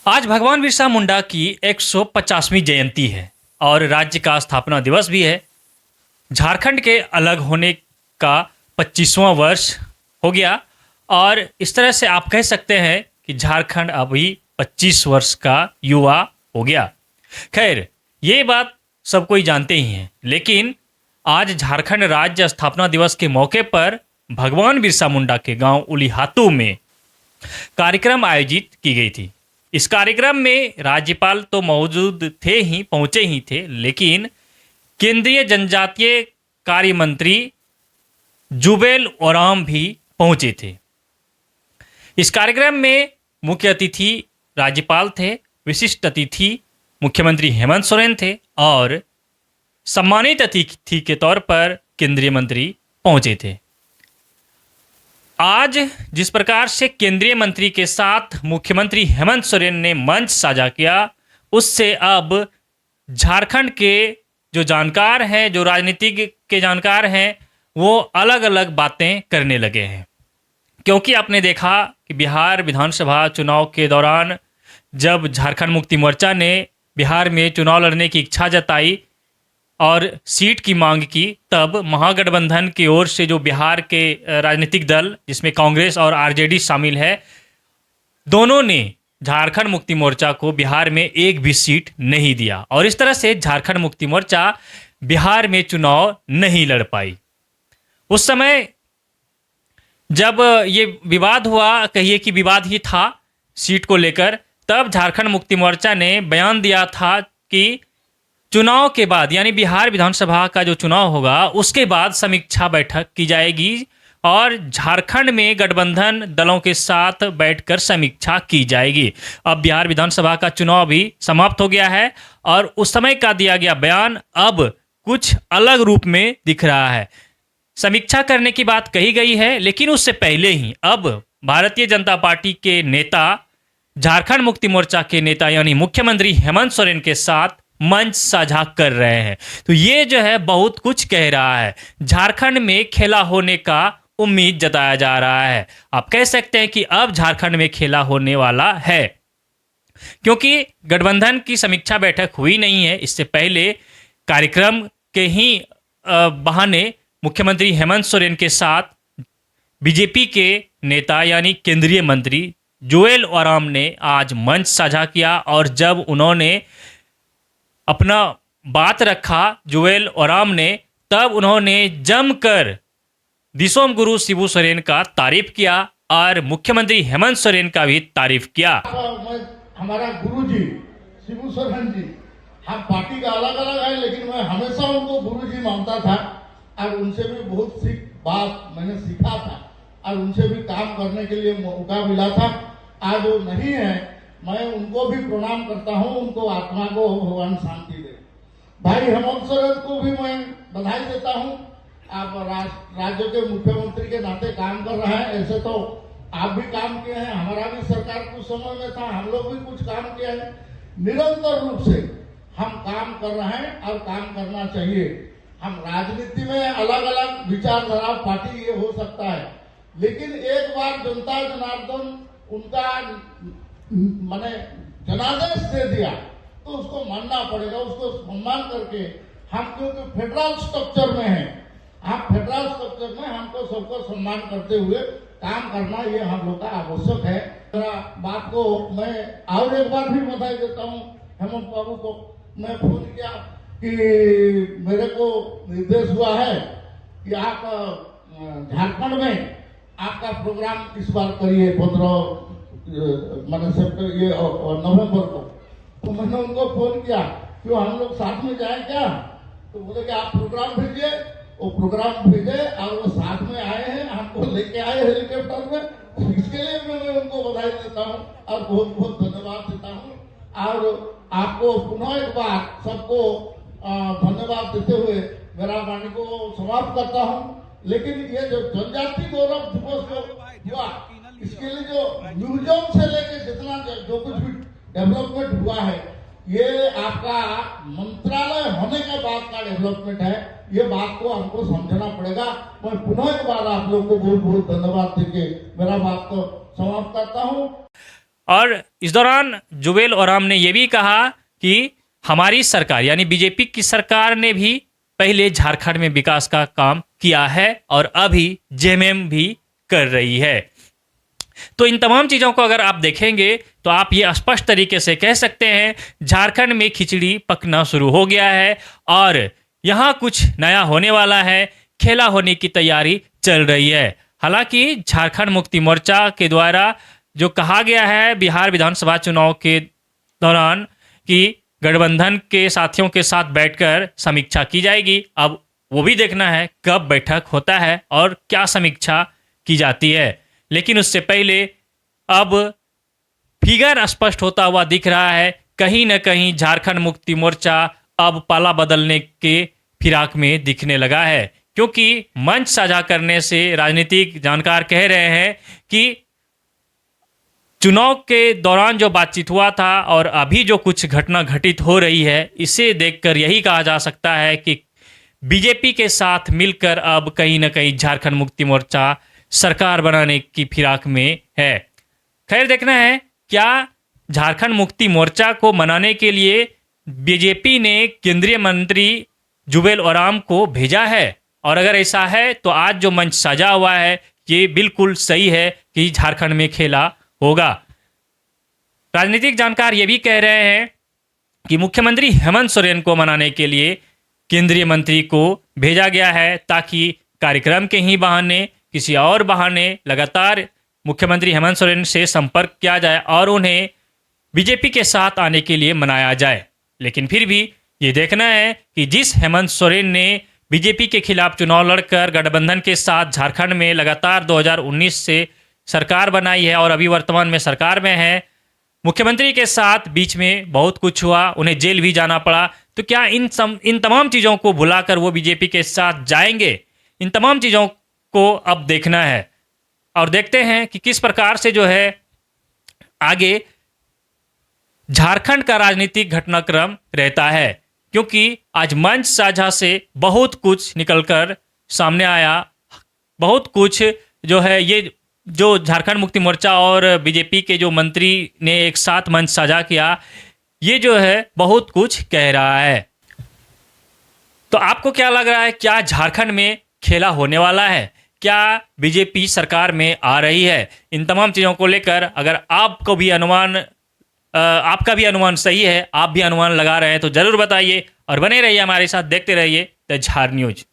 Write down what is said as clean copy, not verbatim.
आज भगवान बिरसा मुंडा की 150वीं जयंती है और राज्य का स्थापना दिवस भी है। झारखंड के अलग होने का 25वां वर्ष हो गया और इस तरह से आप कह सकते हैं कि झारखंड अभी 25 वर्ष का युवा हो गया। खैर, ये बात सब कोई जानते ही हैं, लेकिन आज झारखंड राज्य स्थापना दिवस के मौके पर भगवान बिरसा मुंडा के गांव उलीहातू में कार्यक्रम आयोजित की गई थी। इस कार्यक्रम में राज्यपाल तो मौजूद पहुंचे ही थे, लेकिन केंद्रीय जनजातीय कार्य मंत्री जुबेल ओराम भी पहुंचे थे। इस कार्यक्रम में मुख्य अतिथि राज्यपाल थे, विशिष्ट अतिथि मुख्यमंत्री हेमंत सोरेन थे और सम्मानित अतिथि के तौर पर केंद्रीय मंत्री पहुंचे थे। आज जिस प्रकार से केंद्रीय मंत्री के साथ मुख्यमंत्री हेमंत सोरेन ने मंच साझा किया, उससे अब झारखंड के जो जानकार हैं, जो राजनीतिक के जानकार हैं, वो अलग अलग बातें करने लगे हैं। क्योंकि आपने देखा कि बिहार विधानसभा चुनाव के दौरान जब झारखंड मुक्ति मोर्चा ने बिहार में चुनाव लड़ने की इच्छा जताई और सीट की मांग की, तब महागठबंधन की ओर से जो बिहार के राजनीतिक दल जिसमें कांग्रेस और आरजेडी शामिल है, दोनों ने झारखंड मुक्ति मोर्चा को बिहार में एक भी सीट नहीं दिया और इस तरह से झारखंड मुक्ति मोर्चा बिहार में चुनाव नहीं लड़ पाई। उस समय जब ये विवाद हुआ, कहिए कि विवाद ही था सीट को लेकर, तब झारखंड मुक्ति मोर्चा ने बयान दिया था कि चुनाव के बाद, यानी बिहार विधानसभा का जो चुनाव होगा उसके बाद समीक्षा बैठक की जाएगी और झारखंड में गठबंधन दलों के साथ बैठकर समीक्षा की जाएगी। अब बिहार विधानसभा का चुनाव भी समाप्त हो गया है और उस समय का दिया गया बयान अब कुछ अलग रूप में दिख रहा है। समीक्षा करने की बात कही गई है, लेकिन उससे पहले ही अब भारतीय जनता पार्टी के नेता झारखंड मुक्ति मोर्चा के नेता यानी मुख्यमंत्री हेमंत सोरेन के साथ मंच साझा कर रहे हैं। तो ये जो है बहुत कुछ कह रहा है। झारखंड में खेला होने का उम्मीद जताया जा रहा है। आप कह सकते हैं कि अब झारखंड में खेला होने वाला है, क्योंकि गठबंधन की समीक्षा बैठक हुई नहीं है। इससे पहले कार्यक्रम के ही बहाने मुख्यमंत्री हेमंत सोरेन के साथ बीजेपी के नेता यानी केंद्रीय मंत्री जुएल ओराम ने आज मंच साझा किया और जब उन्होंने अपना बात रखा जुएल ओराम ने, तब उन्होंने जमकर दिसोम गुरु शिबू सोरेन का तारीफ किया और मुख्यमंत्री हेमंत सोरेन का भी तारीफ किया। हमारा गुरु जी शिबू सोरेन जी, हम पार्टी का अलग अलग है, लेकिन मैं हमेशा उनको गुरु जी मानता था और उनसे भी बहुत सी बात मैंने सीखा था और उनसे भी काम करने के लिए मौका मिला था। आज वो नहीं है, मैं उनको भी प्रणाम करता हूं, उनको आत्मा को भगवान शांति दे। भाई हेमंत सोरेन को भी मैं बधाई देता हूं। आप राज्य के मुख्यमंत्री के नाते काम कर रहे हैं। ऐसे तो आप भी काम किए हैं, हमारा भी सरकार कुछ समय में था, हम लोग भी कुछ काम किए हैं। निरंतर रूप से हम काम कर रहे हैं और काम करना चाहिए। हम राजनीति में अलग अलग विचारधारा पार्टी ये हो सकता है, लेकिन एक बार जनता जनार्दन उनका माने जनादेश दे दिया तो उसको मानना पड़ेगा, उसको सम्मान करके हम क्योंकि फेडरल स्ट्रक्चर में हैं, हम फेडरल स्ट्रक्चर में हमको सबको सम्मान करते हुए काम करना ये हम लोग का आवश्यक है। बात को मैं और एक बार भी बधाई देता हूँ हेमंत बाबू को। मैं फोन किया कि मेरे को निर्देश हुआ है कि आप झारखंड में आपका प्रोग्राम इस बार करिए 15 नवंबर को। तो मैंने उनको फोन किया कि हम लोग साथ में जाए क्या, तो बोले कि आप प्रोग्राम भेजिए। वो प्रोग्राम भेजे और वो साथ में आए हैं, हमको लेके आए हेलीकॉप्टर में। इसके लिए मैं उनको बधाई देता हूँ और बहुत बहुत धन्यवाद देता हूँ। और आपको पुनः एक बार सबको धन्यवाद देते हुए मेरा वाणी को समाप्त करता हूँ। लेकिन ये जो जनजाति गौरव दिवस जो हुआ, इसके लिए जो म्यूजियम से लेके जितना जो कुछ भी डेवलपमेंट हुआ है, ये आपका मंत्रालय होने के बाद का डेवलपमेंट है। ये बात को हमको समझना पड़ेगा। मैं पुनः एक बार आप लोग को बहुत बहुत धन्यवाद देके मेरा बात को समाप्त करता हूँ। और इस दौरान जुबेल ओराम ने यह भी कहा कि हमारी सरकार यानी बीजेपी की सरकार ने भी पहले झारखंड में विकास का काम किया है और अभी जेएमएम भी कर रही है। तो इन तमाम चीज़ों को अगर आप देखेंगे तो आप ये स्पष्ट तरीके से कह सकते हैं झारखंड में खिचड़ी पकना शुरू हो गया है और यहाँ कुछ नया होने वाला है, खेला होने की तैयारी चल रही है। हालांकि झारखंड मुक्ति मोर्चा के द्वारा जो कहा गया है बिहार विधानसभा चुनाव के दौरान कि गठबंधन के साथियों के साथ बैठकर समीक्षा की जाएगी, अब वो भी देखना है कब बैठक होता है और क्या समीक्षा की जाती है। लेकिन उससे पहले अब फिगर स्पष्ट होता हुआ दिख रहा है, कहीं न कहीं झारखंड मुक्ति मोर्चा अब पाला बदलने के फिराक में दिखने लगा है, क्योंकि मंच साझा करने से राजनीतिक जानकार कह रहे हैं कि चुनाव के दौरान जो बातचीत हुआ था और अभी जो कुछ घटना घटित हो रही है, इसे देखकर यही कहा जा सकता है कि बीजेपी के साथ मिलकर अब कहीं न कहीं झारखंड मुक्ति मोर्चा सरकार बनाने की फिराक में है। खैर देखना है क्या झारखंड मुक्ति मोर्चा को मनाने के लिए बीजेपी ने केंद्रीय मंत्री जुबेल ओराम को भेजा है, और अगर ऐसा है तो आज जो मंच साजा हुआ है ये बिल्कुल सही है कि झारखंड में खेला होगा। राजनीतिक जानकार ये भी कह रहे हैं कि मुख्यमंत्री हेमंत सोरेन को मनाने के लिए केंद्रीय मंत्री को भेजा गया है ताकि कार्यक्रम के ही बहाने किसी और बहाने लगातार मुख्यमंत्री हेमंत सोरेन से संपर्क किया जाए और उन्हें बीजेपी के साथ आने के लिए मनाया जाए। लेकिन फिर भी ये देखना है कि जिस हेमंत सोरेन ने बीजेपी के खिलाफ चुनाव लड़कर गठबंधन के साथ झारखंड में लगातार 2019 से सरकार बनाई है और अभी वर्तमान में सरकार में है, मुख्यमंत्री के साथ बीच में बहुत कुछ हुआ, उन्हें जेल भी जाना पड़ा, तो क्या इन तमाम चीज़ों को भुलाकर वो बीजेपी के साथ जाएंगे? इन तमाम चीज़ों को अब देखना है और देखते हैं कि किस प्रकार से जो है आगे झारखंड का राजनीतिक घटनाक्रम रहता है, क्योंकि आज मंच साझा से बहुत कुछ निकलकर सामने आया। बहुत कुछ जो है ये जो झारखंड मुक्ति मोर्चा और बीजेपी के जो मंत्री ने एक साथ मंच साझा किया, ये जो है बहुत कुछ कह रहा है। तो आपको क्या लग रहा है, क्या झारखंड में खेला होने वाला है? क्या बीजेपी सरकार में आ रही है? इन तमाम चीज़ों को लेकर अगर आपका भी अनुमान सही है, आप भी अनुमान लगा रहे हैं तो ज़रूर बताइए और बने रहिए हमारे साथ, देखते रहिए द झार न्यूज़।